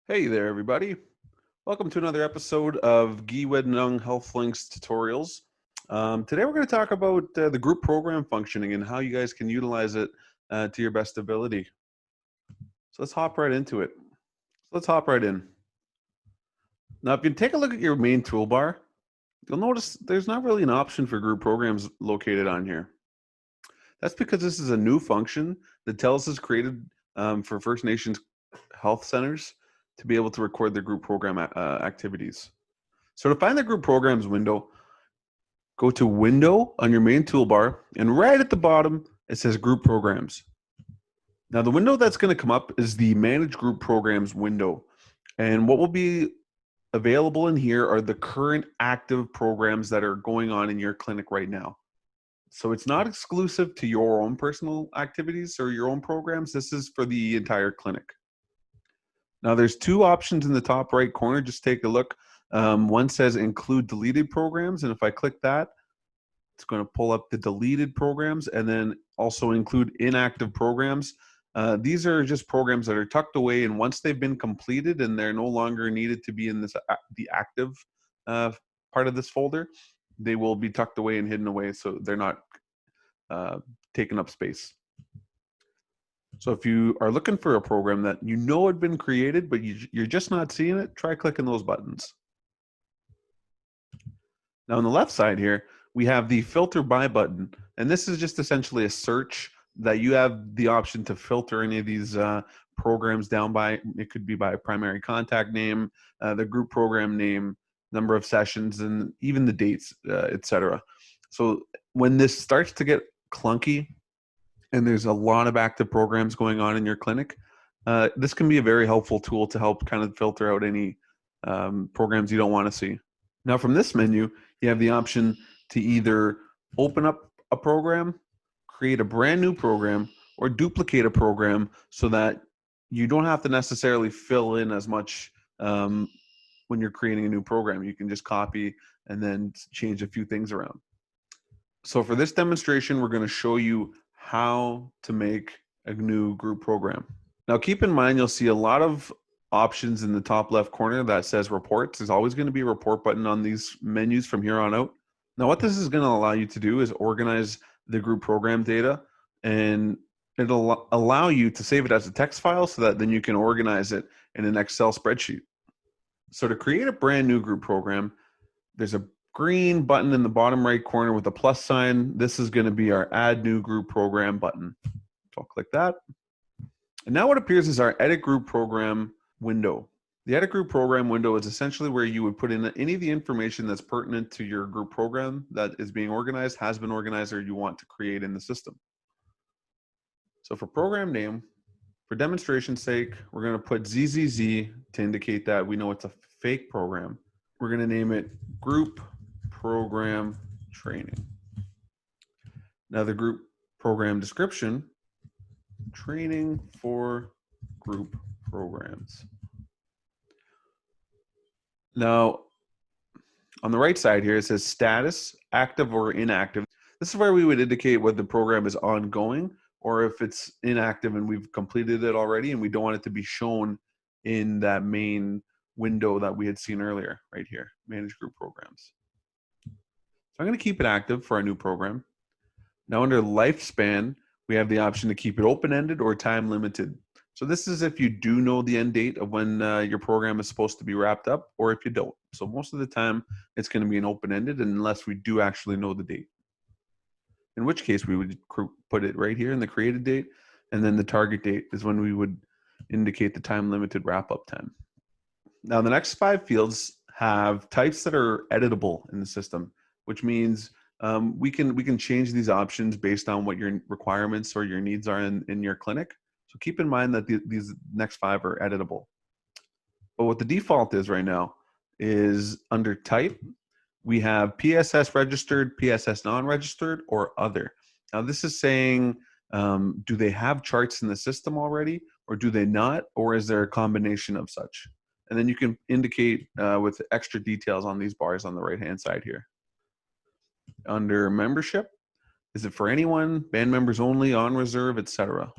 Hey there, everybody. Welcome to another episode of Giiwednong Health Link's tutorials. Today we're going to talk about the group program functioning and how you guys can utilize it to your best ability. So let's hop right into it. Let's hop right in. Now, if you take a look at your main toolbar, you'll notice there's not really an option for group programs located on here. That's because this is a new function that Telus has created for First Nations health centers to be able to record their group program activities. So to find the group programs window, go to Window on your main toolbar, and right at the bottom, it says Group Programs. Now, the window that's going to come up is the Manage Group Programs window. And what will be available in here are the current active programs that are going on in your clinic right now. So it's not exclusive to your own personal activities or your own programs. This is for the entire clinic. Now there's two options in the top right corner. Just take a look. One says include deleted programs. And if I click that, it's going to pull up the deleted programs and then also include inactive programs. These are just programs that are tucked away, and once they've been completed and they're no longer needed to be in this the active part of this folder, they will be tucked away and hidden away so they're not taking up space. So if you are looking for a program that you know had been created, but you're just not seeing it, try clicking those buttons. Now on the left side here, we have the filter by button. And this is just essentially a search that you have the option to filter any of these programs down by. It could be by primary contact name, the group program name, number of sessions, and even the dates, etc. So when this starts to get clunky, and there's a lot of active programs going on in your clinic, this can be a very helpful tool to help kind of filter out any programs you don't want to see. Now from this menu, you have the option to either open up a program, create a brand new program, or duplicate a program so that you don't have to necessarily fill in as much when you're creating a new program. You can just copy and then change a few things around. So for this demonstration, we're going to show you how to make a new group program. Now keep in mind, you'll see a lot of options in the top left corner that says reports. There's always going to be a report button on these menus from here on out. Now what this is going to allow you to do is organize the group program data, and it'll allow you to save it as a text file so that then you can organize it in an Excel spreadsheet. So to create a brand new group program, there's a green button in the bottom right corner with a plus sign. This is going to be our add new group program button. So I'll click that. And now what appears is our edit group program window. The edit group program window is essentially where you would put in any of the information that's pertinent to your group program that is being organized, has been organized, or you want to create in the system. So for program name, for demonstration's sake, we're going to put ZZZ to indicate that we know it's a fake program. We're going to name it Group Program Training. Now the group program description, training for group programs. Now, on the right side here, it says status, active or inactive. This is where we would indicate whether the program is ongoing or if it's inactive and we've completed it already and we don't want it to be shown in that main window that we had seen earlier, right here, manage group programs. So I'm going to keep it active for our new program. Now under lifespan, we have the option to keep it open-ended or time-limited. So this is if you do know the end date of when your program is supposed to be wrapped up, or if you don't. So most of the time, it's going to be an open-ended unless we do actually know the date. In which case, we would put it right here in the created date, and then the target date is when we would indicate the time-limited wrap-up time. Now, the next 5 fields have types that are editable in the system, which means we can change these options based on what your requirements or your needs are in your clinic. So keep in mind that these next 5 are editable. But what the default is right now is under type, we have PSS registered, PSS non-registered, or other. Now this is saying, do they have charts in the system already, or do they not, or is there a combination of such? And then you can indicate with extra details on these bars on the right-hand side here. Under membership, is it for anyone, band members only, on reserve, etc.?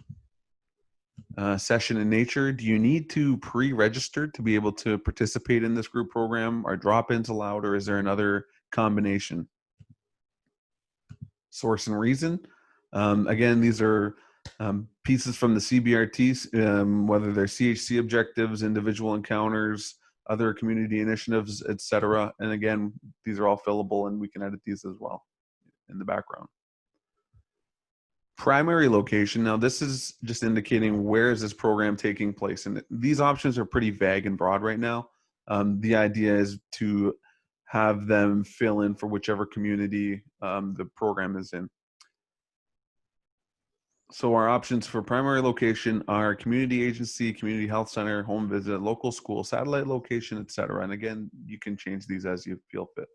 session in nature. Do you need to pre-register to be able to participate in this group program? Are drop-ins allowed, or is there another combination? Source and reason. Again, these are pieces from the CBRTs, whether they're CHC objectives, individual encounters, other community initiatives, etc. And again, these are all fillable, and we can edit these as well in the background. Primary location. Now, this is just indicating where is this program taking place, and these options are pretty vague and broad right now. The idea is to have them fill in for whichever community the program is in. So our options for primary location are community agency, community health center, home visit, local school, satellite location, etc. And again, you can change these as you feel fit.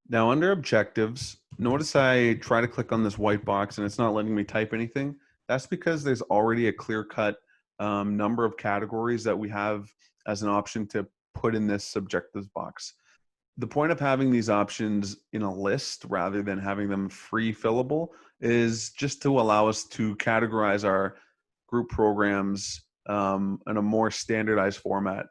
Now under objectives, notice I try to click on this white box and it's not letting me type anything. That's because there's already a clear-cut number of categories that we have as an option to put in this objectives box. The point of having these options in a list rather than having them free fillable is just to allow us to categorize our group programs in a more standardized format.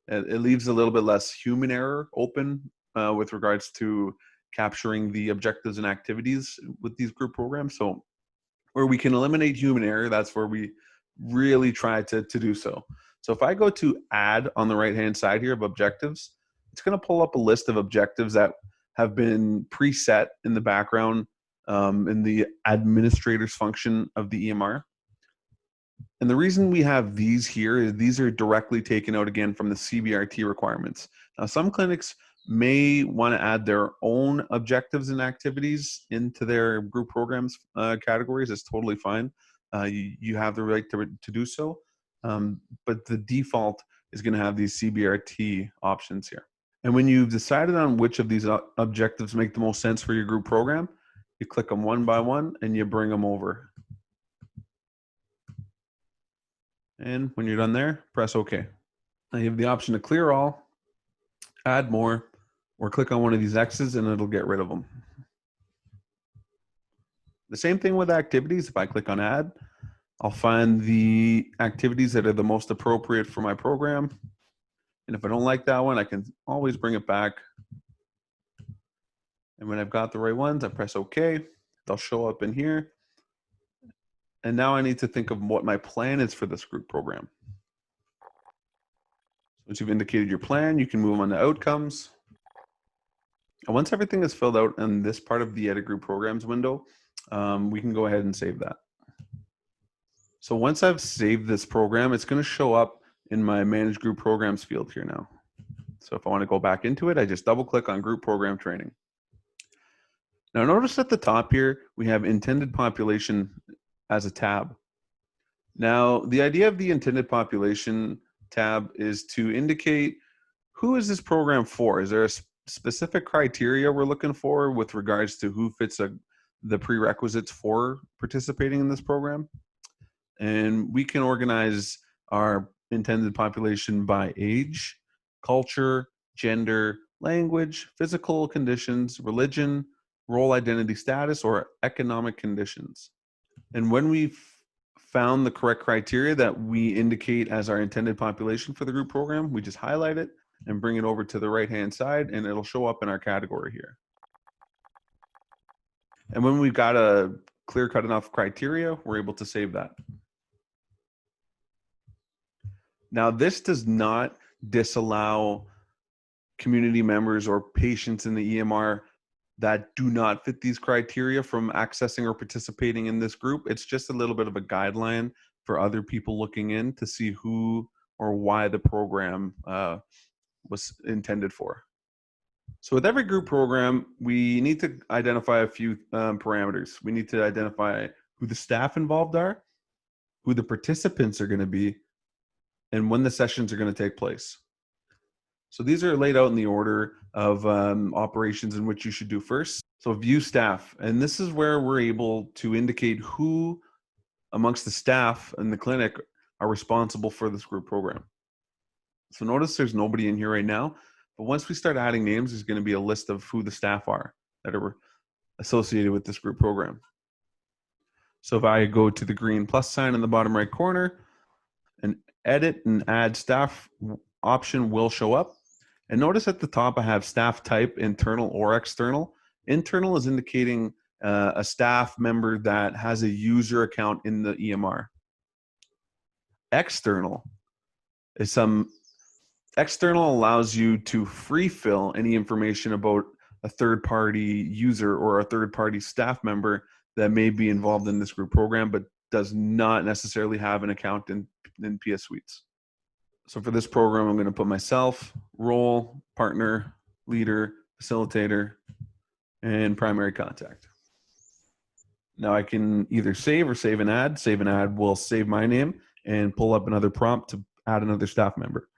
It leaves a little bit less human error open with regards to capturing the objectives and activities with these group programs. So where we can eliminate human error, that's where we really try to do so. So if I go to add on the right-hand side here of objectives, it's going to pull up a list of objectives that have been preset in the background in the administrator's function of the EMR. And the reason we have these here is these are directly taken out again from the CBRT requirements. Now, some clinics may want to add their own objectives and activities into their group programs categories. It's totally fine. You have the right to do so. But the default is going to have these CBRT options here. And when you've decided on which of these objectives make the most sense for your group program, you click them one by one and you bring them over. And when you're done there, press OK. Now you have the option to clear all, add more, or click on one of these X's and it'll get rid of them. The same thing with activities. If I click on add, I'll find the activities that are the most appropriate for my program. And if I don't like that one, I can always bring it back. And when I've got the right ones, I press OK. They'll show up in here. And now I need to think of what my plan is for this group program. Once you've indicated your plan, you can move on to outcomes. And once everything is filled out in this part of the Edit Group Programs window, we can go ahead and save that. So once I've saved this program, it's going to show up in my Manage Group Programs field here now. So if I want to go back into it, I just double click on Group Program Training. Now notice at the top here, we have Intended Population as a tab. Now the idea of the Intended Population tab is to indicate who is this program for. Is there a specific criteria we're looking for with regards to who fits the prerequisites for participating in this program? And we can organize our intended population by age, culture, gender, language, physical conditions, religion, role identity status, or economic conditions. And when we've found the correct criteria that we indicate as our intended population for the group program, we just highlight it and bring it over to the right-hand side, and it'll show up in our category here. And when we've got a clear-cut enough criteria, we're able to save that. Now, this does not disallow community members or patients in the EMR that do not fit these criteria from accessing or participating in this group. It's just a little bit of a guideline for other people looking in to see who or why the program was intended for. So with every group program, we need to identify a few parameters. We need to identify who the staff involved are, who the participants are going to be, and when the sessions are going to take place. So these are laid out in the order of operations in which you should do first. So view staff, and this is where we're able to indicate who amongst the staff in the clinic are responsible for this group program. So notice there's nobody in here right now, but once we start adding names, there's going to be a list of who the staff are that are associated with this group program. So if I go to the green plus sign in the bottom right corner, An edit and add staff option will show up. And notice at the top, I have staff type, internal or external. Internal is indicating a staff member that has a user account in the EMR. External is external allows you to free fill any information about a third party user or a third party staff member that may be involved in this group program, but does not necessarily have an account in PS Suites. So for this program, I'm going to put myself, role, partner, leader, facilitator, and primary contact. Now I can either save or save and add. Save and add will save my name and pull up another prompt to add another staff member.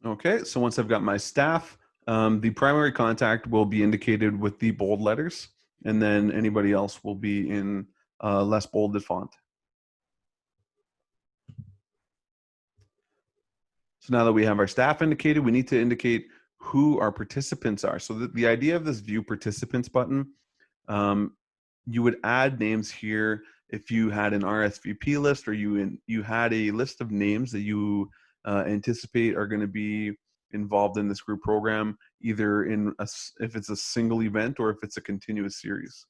Okay, so once I've got my staff, the primary contact will be indicated with the bold letters, and then anybody else will be in less bolded font. So now that we have our staff indicated, we need to indicate who our participants are. So the idea of this view participants button, you would add names here if you had an RSVP list or you had a list of names that you anticipate are going to be involved in this group program, either if it's a single event or if it's a continuous series.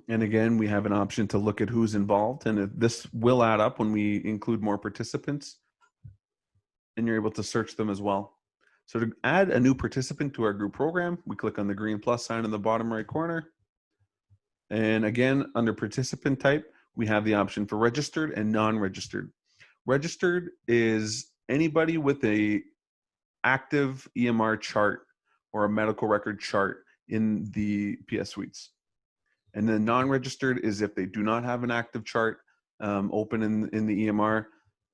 And again, we have an option to look at who's involved, and this will add up when we include more participants, and you're able to search them as well. So to add a new participant to our group program, we click on the green plus sign in the bottom right corner. And again, under participant type, we have the option for registered and non-registered. Registered is anybody with a active EMR chart or a medical record chart in the PS Suites. And then non-registered is if they do not have an active chart open in the EMR,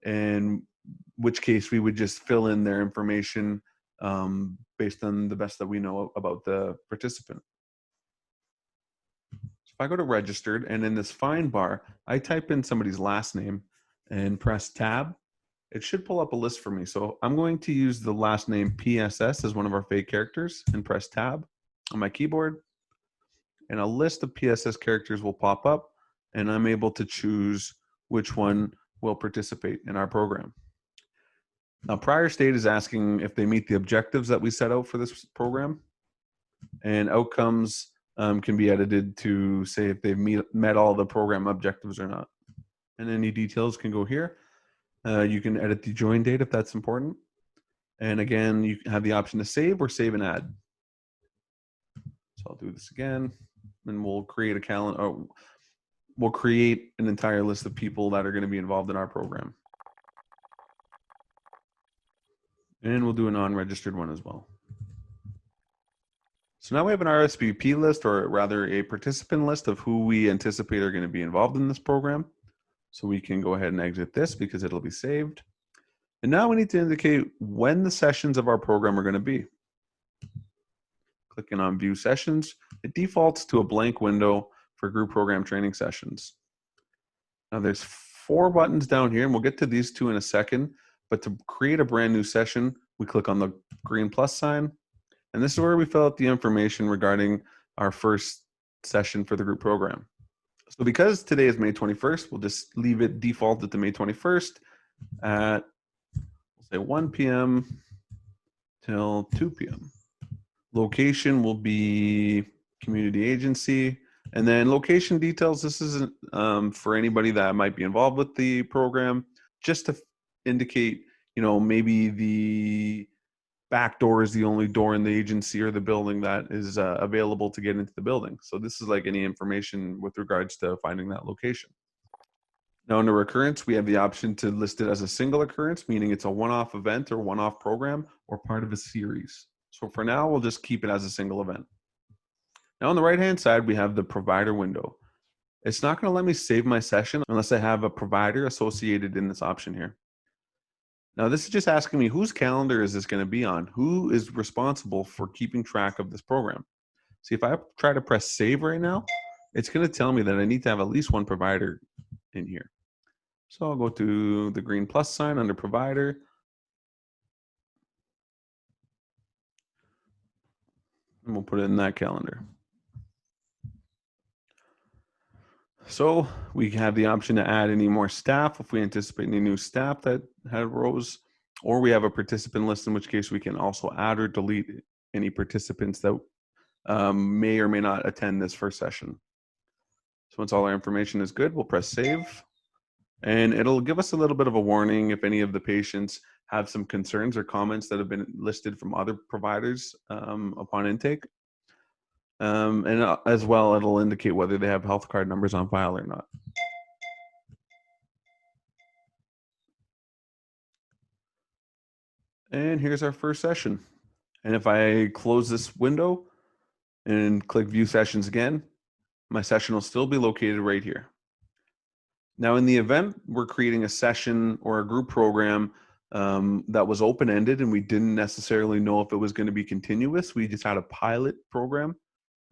in which case we would just fill in their information based on the best that we know about the participant. So if I go to registered, and in this find bar, I type in somebody's last name and press tab, it should pull up a list for me. So I'm going to use the last name PSS as one of our fake characters and press tab on my keyboard. And a list of PSS characters will pop up, and I'm able to choose which one will participate in our program. Now, prior state is asking if they meet the objectives that we set out for this program, and outcomes can be edited to say if they've met all the program objectives or not. And any details can go here. You can edit the join date if that's important. And again, you have the option to save or save and add. So I'll do this again, and we'll create a calendar. We'll create an entire list of people that are going to be involved in our program. And we'll do a non-registered one as well. So now we have an RSVP list, or rather a participant list of who we anticipate are going to be involved in this program. So we can go ahead and exit this because it'll be saved. And now we need to indicate when the sessions of our program are going to be. Clicking on View Sessions, it defaults to a blank window for group program training sessions. Now there's 4 buttons down here, and we'll get to these 2 in a second. But to create a brand new session, we click on the green plus sign. And this is where we fill out the information regarding our first session for the group program. So because today is May 21st, we'll just leave it defaulted to May 21st at, we'll say 1 p.m. till 2 p.m. Location will be community agency. And then location details, this isn't for anybody that might be involved with the program, just to indicate, maybe the back door is the only door in the agency or the building that is available to get into the building. So this is like any information with regards to finding that location. Now under occurrence, we have the option to list it as a single occurrence, meaning it's a one-off event or one-off program or part of a series. So for now, we'll just keep it as a single event. Now on the right-hand side, we have the provider window. It's not going to let me save my session unless I have a provider associated in this option here. Now this is just asking me whose calendar is this going to be on? Who is responsible for keeping track of this program? See, if I try to press save right now, it's going to tell me that I need to have at least one provider in here. So I'll go to the green plus sign under provider. And we'll put it in that calendar. So we have the option to add any more staff if we anticipate any new staff that had arose, or we have a participant list, in which case we can also add or delete any participants that may or may not attend this first session. So once all our information is good, we'll press save, and it'll give us a little bit of a warning if any of the patients have some concerns or comments that have been listed from other providers upon intake. And as well, it'll indicate whether they have health card numbers on file or not. And here's our first session. And if I close this window and click view sessions again, my session will still be located right here. Now, in the event we're creating a session or a group program that was open-ended and we didn't necessarily know if it was going to be continuous, we just had a pilot program,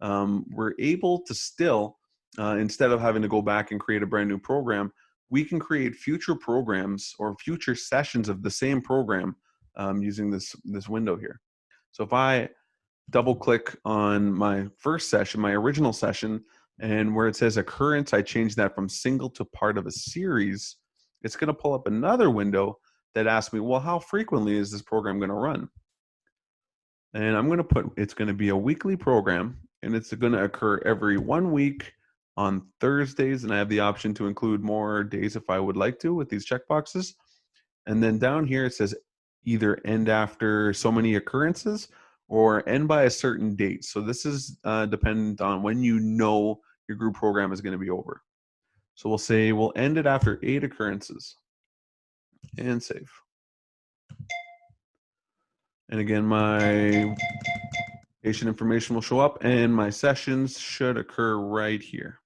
we're able to still, instead of having to go back and create a brand new program, we can create future programs or future sessions of the same program using this window here. So if I double click on my first session, my original session, and where it says occurrence, I change that from single to part of a series. It's going to pull up another window that asks me, well, how frequently is this program going to run? And I'm going to put, it's going to be a weekly program, and it's going to occur every 1 week on Thursdays. And I have the option to include more days if I would like to with these checkboxes. And then down here, it says either end after so many occurrences or end by a certain date. So this is dependent on when you know your group program is going to be over. So we'll say we'll end it after 8 occurrences and save. And again, my patient information will show up and my sessions should occur right here.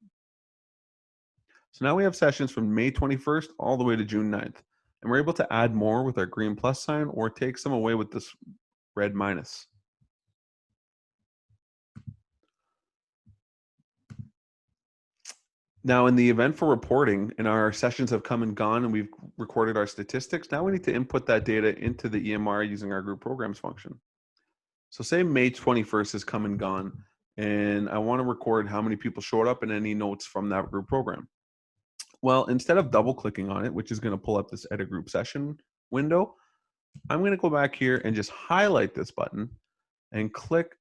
So now we have sessions from May 21st all the way to June 9th. And we're able to add more with our green plus sign or take some away with this red minus. Now, in the event for reporting, and our sessions have come and gone and we've recorded our statistics, now we need to input that data into the EMR using our group programs function. So say May 21st has come and gone, and I want to record how many people showed up and any notes from that group program. Well, instead of double clicking on it, which is going to pull up this edit group session window, I'm going to go back here and just highlight this button and click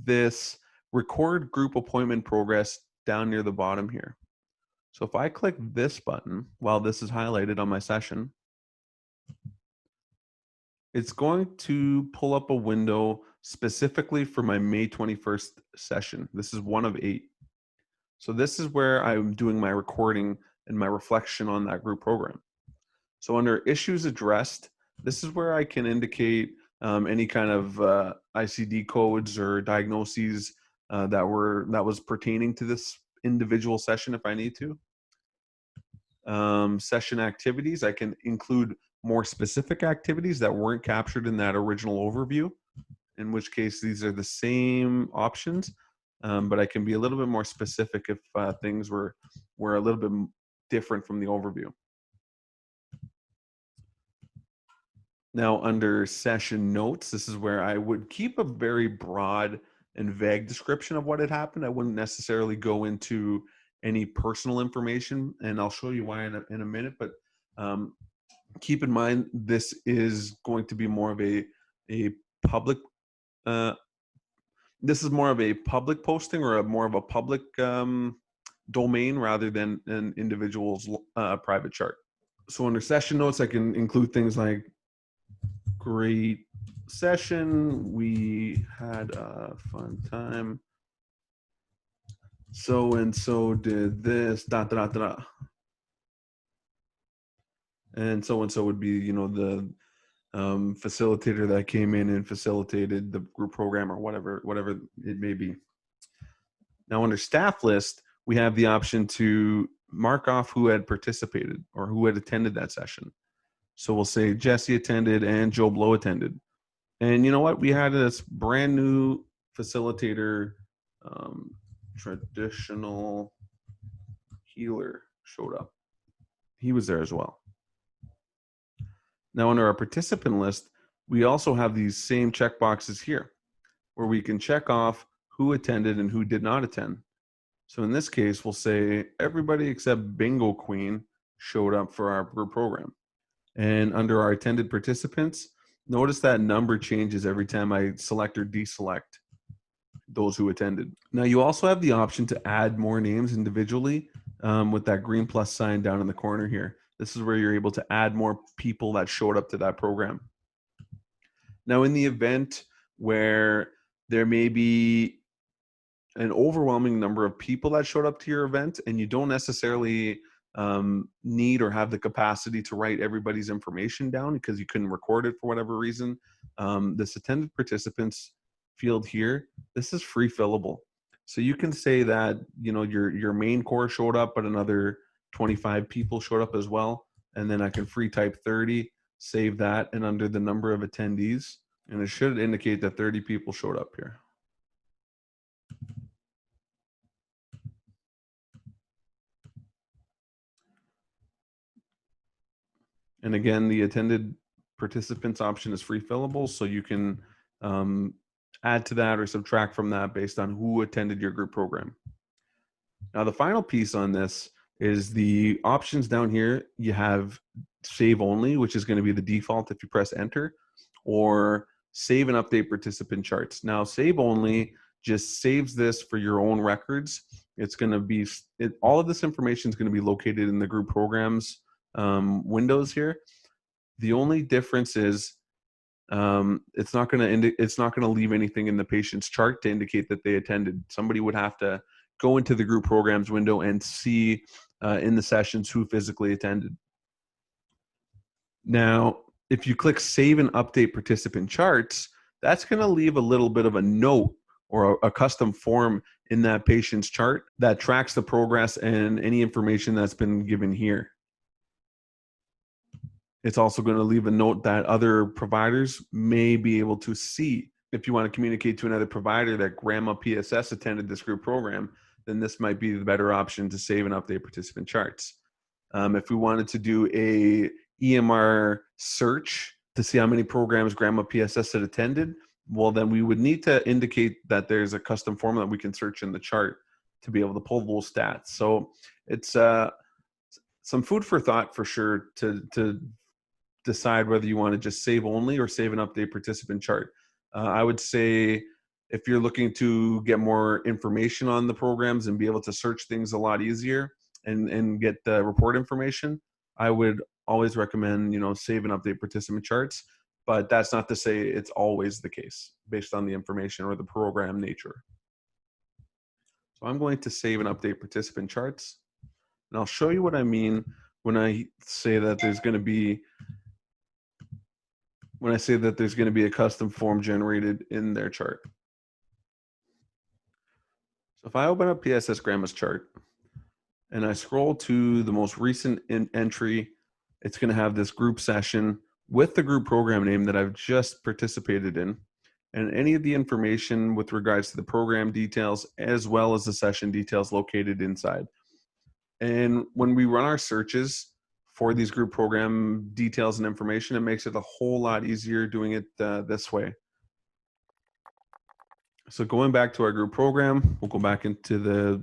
this record group appointment progress down near the bottom here. So if I click this button while this is highlighted on my session, it's going to pull up a window specifically for my May 21st session. This is one of 8. So this is where I'm doing my recording and my reflection on that group program. So under issues addressed, this is where I can indicate any kind of ICD codes or diagnoses that was pertaining to this individual session if I need to. Session activities, I can include more specific activities that weren't captured in that original overview, in which case these are the same options, but I can be a little bit more specific if things were a little bit different from the overview. Now under session notes, this is where I would keep a very broad and vague description of what had happened. I wouldn't necessarily go into any personal information, and I'll show you why in a minute, but keep in mind this is going to be more of a public this is more of a public posting or more of a public domain rather than an individual's private chart. So under session notes, I can include things like great session, we had a fun time, so and so did this, da da da da, and so would be, you know, the facilitator that came in and facilitated the group program or whatever it may be. Now under staff list, we have the option to mark off who had participated or who had attended that session. So we'll say Jesse attended and Joe Blow attended. And you know what? We had this brand new facilitator, traditional healer showed up. He was there as well. Now under our participant list, we also have these same checkboxes here where we can check off who attended and who did not attend. So in this case, we'll say everybody except Bingo Queen showed up for our group program. And under our attended participants, notice that number changes every time I select or deselect those who attended. Now you also have the option to add more names individually with that green plus sign down in the corner here. This is where you're able to add more people that showed up to that program. Now in the event where there may be an overwhelming number of people that showed up to your event and you don't necessarily need or have the capacity to write everybody's information down because you couldn't record it for whatever reason, this attended participants field here, this is free fillable. So you can say that, you know, your main core showed up, but another 25 people showed up as well. And then I can free type 30, save that, and under the number of attendees, and it should indicate that 30 people showed up here. And again, the attended participants option is free fillable, so you can add to that or subtract from that based on who attended your group program. Now, the final piece on this is the options down here. You have save only, which is going to be the default if you press enter, or save and update participant charts. Now, save only just saves this for your own records. It's going to be, all of this information is going to be located in the group programs windows here. The only difference is it's not going to leave anything in the patient's chart to indicate that they attended. Somebody would have to go into the group programs window and see in the sessions who physically attended. Now, if you click save and update participant charts, that's going to leave a little bit of a note or a custom form in that patient's chart that tracks the progress and any information that's been given here. It's also going to leave a note that other providers may be able to see. If you want to communicate to another provider that Grandma PSS attended this group program, then this might be the better option to save and update participant charts. If we wanted to do a EMR search to see how many programs Grandma PSS had attended, well, then we would need to indicate that there's a custom form that we can search in the chart to be able to pull those stats. So it's some food for thought for sure to decide whether you want to just save only or save and update participant chart. I would say if you're looking to get more information on the programs and be able to search things a lot easier and get the report information, I would always recommend, you know, save and update participant charts. But that's not to say it's always the case based on the information or the program nature. So I'm going to save and update participant charts. And I'll show you what I mean when I say that there's going to be a custom form generated in their chart. So if I open up PSS Grandma's chart and I scroll to the most recent entry, it's going to have this group session with the group program name that I've just participated in, and any of the information with regards to the program details as well as the session details located inside. And when we run our searches for these group program details and information, it makes it a whole lot easier doing it this way. So going back to our group program, we'll go back into the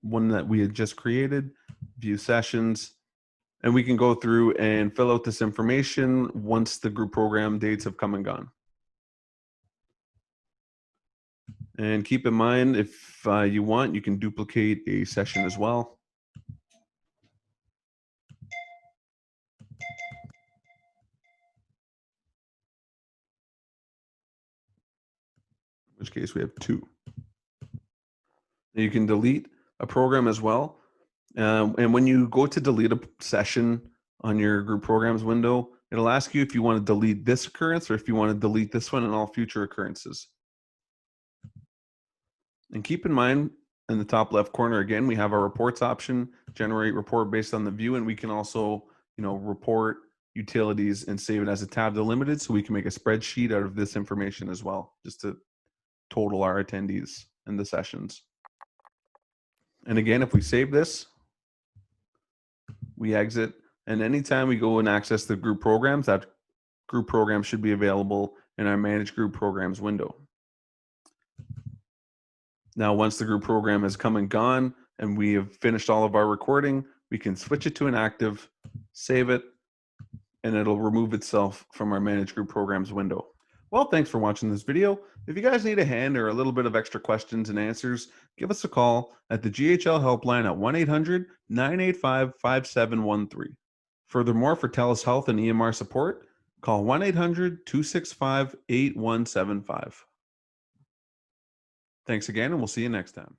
one that we had just created, view sessions, and we can go through and fill out this information once the group program dates have come and gone. And keep in mind, if you want, you can duplicate a session as well. In which case we have 2. You can delete a program as well. And when you go to delete a session on your group programs window, it'll ask you if you want to delete this occurrence or if you want to delete this one and all future occurrences. And keep in mind, in the top left corner, again, we have our reports option, generate report based on the view, and we can also, you know, report utilities and save it as a tab delimited, so we can make a spreadsheet out of this information as well, just to total our attendees in the sessions. And again, if we save this, we exit, and anytime we go and access the group programs, that group program should be available in our manage group programs window. Now, once the group program has come and gone and we have finished all of our recording, we can switch it to inactive, save it, and it'll remove itself from our Manage Group Programs window. Well, thanks for watching this video. If you guys need a hand or a little bit of extra questions and answers, give us a call at the GHL helpline at 1-800-985-5713. Furthermore, for Telus Health and EMR support, call 1-800-265-8175. Thanks again, and we'll see you next time.